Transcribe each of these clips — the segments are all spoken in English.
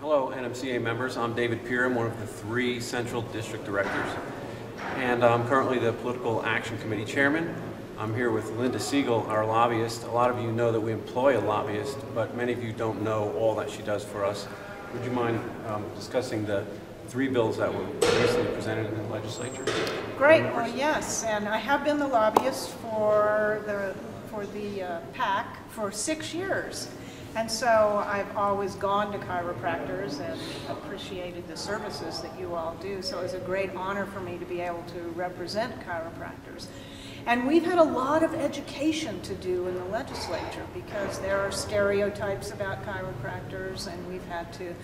Hello, NMCA members. I'm David Peer. I'm one of the 3 Central District Directors, and I'm currently the Political Action Committee Chairman. I'm here with Linda Siegle, our lobbyist. A lot of you know that we employ a lobbyist, but many of you don't know all that she does for us. Would you mind discussing the 3 bills that were recently presented in the legislature? Great. Well, yes, and I have been the lobbyist for the PAC for 6 years. And so I've always gone to chiropractors and appreciated the services that you all do. So it was a great honor for me to be able to represent chiropractors. And we've had a lot of education to do in the legislature because there are stereotypes about chiropractors, and we've had to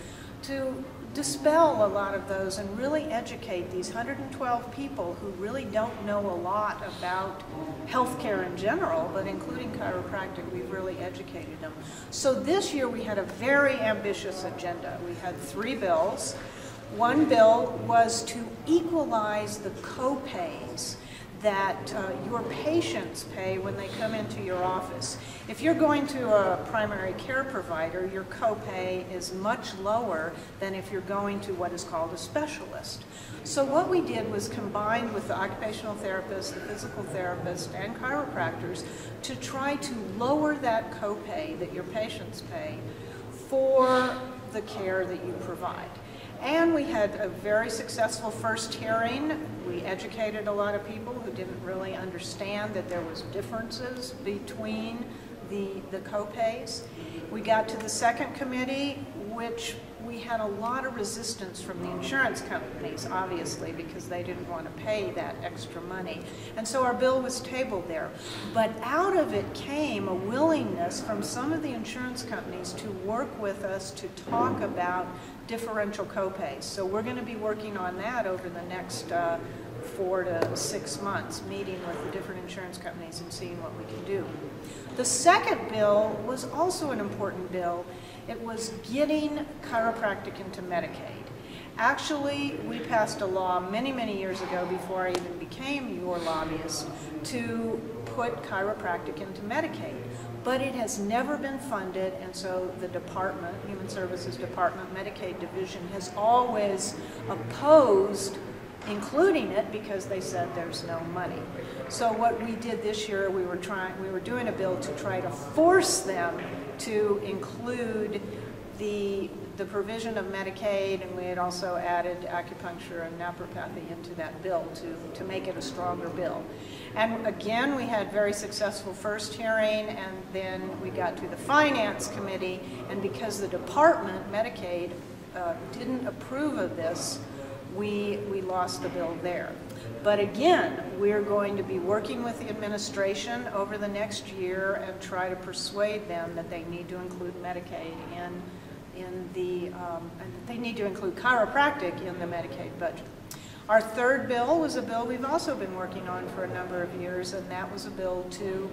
dispel a lot of those and really educate these 112 people who really don't know a lot about healthcare in general, but including chiropractic, we've really educated them. So this year we had a very ambitious agenda. We had 3 bills. One bill was to equalize the co-pays that your patients pay when they come into your office. If you're going to a primary care provider, your copay is much lower than if you're going to what is called a specialist. So what we did was combine with the occupational therapist, the physical therapist, and chiropractors to try to lower that copay that your patients pay for the care that you provide. And we had a very successful first hearing. We educated a lot of people who didn't really understand that there was differences between the co-pays. We got to the second committee, which we had a lot of resistance from the insurance companies, obviously, because they didn't want to pay that extra money. And so our bill was tabled there. But out of it came a willingness from some of the insurance companies to work with us to talk about differential copays. So we're going to be working on that over the next 4 to 6 months, meeting with the different insurance companies and seeing what we can do. The second bill was also an important bill. It was getting chiropractic into Medicaid. Actually, we passed a law many, many years ago before I even became your lobbyist to put chiropractic into Medicaid. But it has never been funded, and so the department, Human Services Department, Medicaid Division, has always opposed including it because they said there's no money. So what we did this year, we were doing a bill to try to force them to include the provision of Medicaid, and we had also added acupuncture and naturopathy into that bill to make it a stronger bill. And again, we had very successful first hearing, and then we got to the Finance Committee, and because the department, Medicaid, didn't approve of this, we lost the bill there. But again, we're going to be working with the administration over the next year and try to persuade them that they need to include Medicaid and they need to include chiropractic in the Medicaid budget. Our third bill was a bill we've also been working on for a number of years, and that was a bill to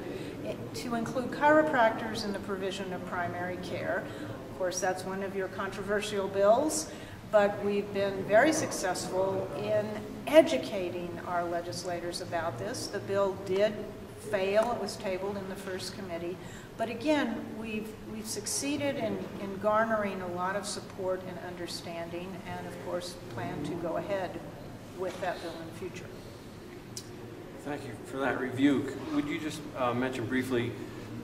include chiropractors in the provision of primary care. Of course, that's one of your controversial bills, but we've been very successful in educating our legislators about this. The bill did fail. It was tabled in the first committee. But again, we've succeeded in garnering a lot of support and understanding, and of course plan to go ahead with that bill in the future. Thank you for that review. Would you just mention briefly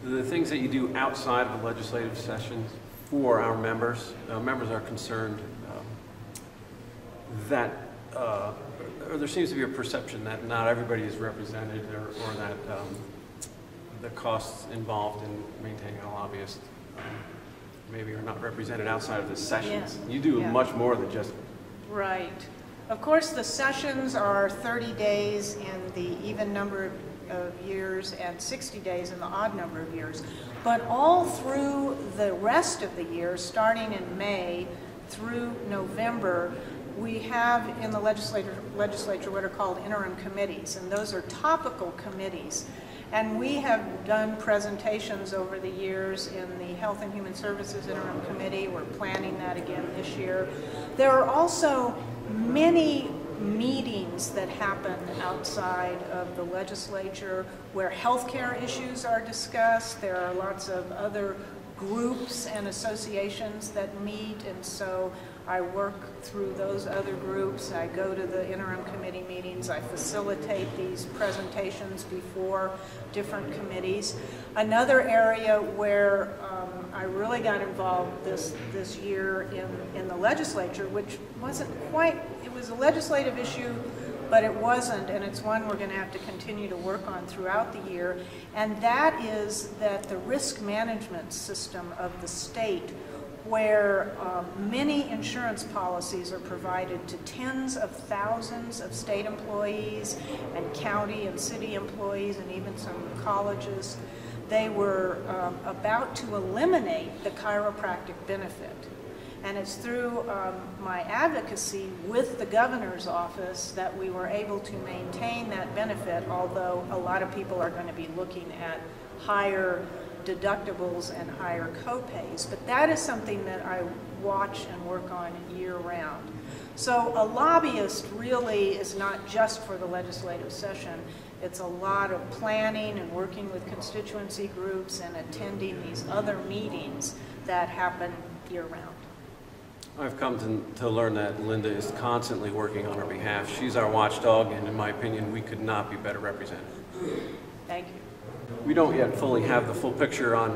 the things that you do outside of the legislative sessions for our members? Members are concerned that or there seems to be a perception that not everybody is represented, or that the costs involved in maintaining a lobbyist maybe are not represented outside of the sessions. Yeah. You do much more than just... Right. Of course, the sessions are 30 days in the even number of years and 60 days in the odd number of years. But all through the rest of the year, starting in May through November, we have in the legislature what are called interim committees, and those are topical committees. And we have done presentations over the years in the Health and Human Services Interim Committee. We're planning that again this year. There are also many meetings that happen outside of the legislature where healthcare issues are discussed. There are lots of other groups and associations that meet, and so I work through those other groups. I go to the interim committee meetings. I facilitate these presentations before different committees. Another area where I really got involved this year in the legislature, which wasn't quite, it was a legislative issue, but it wasn't, and it's one we're going to have to continue to work on throughout the year, and that is that the risk management system of the state, where many insurance policies are provided to tens of thousands of state employees and county and city employees and even some colleges, they were about to eliminate the chiropractic benefit. And it's through my advocacy with the governor's office that we were able to maintain that benefit, although a lot of people are going to be looking at higher deductibles and higher copays. But that is something that I watch and work on year-round. So a lobbyist really is not just for the legislative session. It's a lot of planning and working with constituency groups and attending these other meetings that happen year-round. I've come to learn that Linda is constantly working on our behalf. She's our watchdog, and in my opinion, we could not be better represented. Thank you. We don't yet fully have the full picture on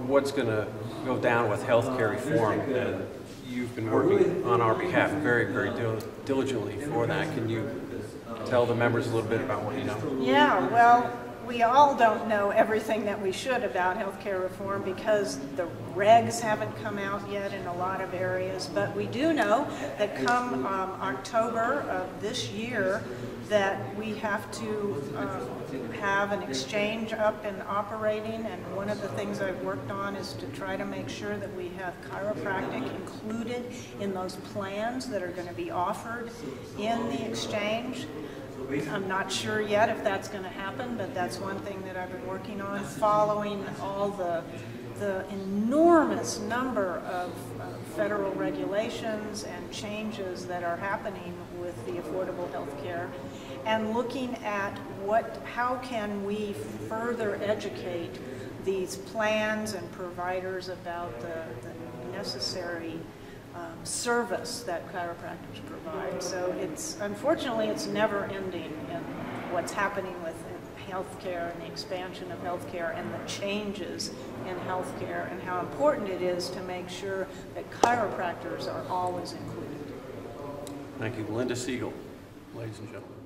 what's going to go down with healthcare reform, and you've been working on our behalf very, very diligently for that. Can you tell the members a little bit about what you know? Yeah, well, we all don't know everything that we should about healthcare reform because the regs haven't come out yet in a lot of areas, but we do know that come October of this year that we have to have an exchange up and operating, and one of the things I've worked on is to try to make sure that we have chiropractic included in those plans that are going to be offered in the exchange. I'm not sure yet if that's going to happen, but that's one thing that I've been working on, following all the enormous number of federal regulations and changes that are happening with the affordable health care, and looking at how can we further educate these plans and providers about the necessary service that chiropractors provide. So unfortunately it's never ending in what's happening with healthcare and the expansion of healthcare and the changes in healthcare, and how important it is to make sure that chiropractors are always included. Thank you. Linda Siegle, ladies and gentlemen.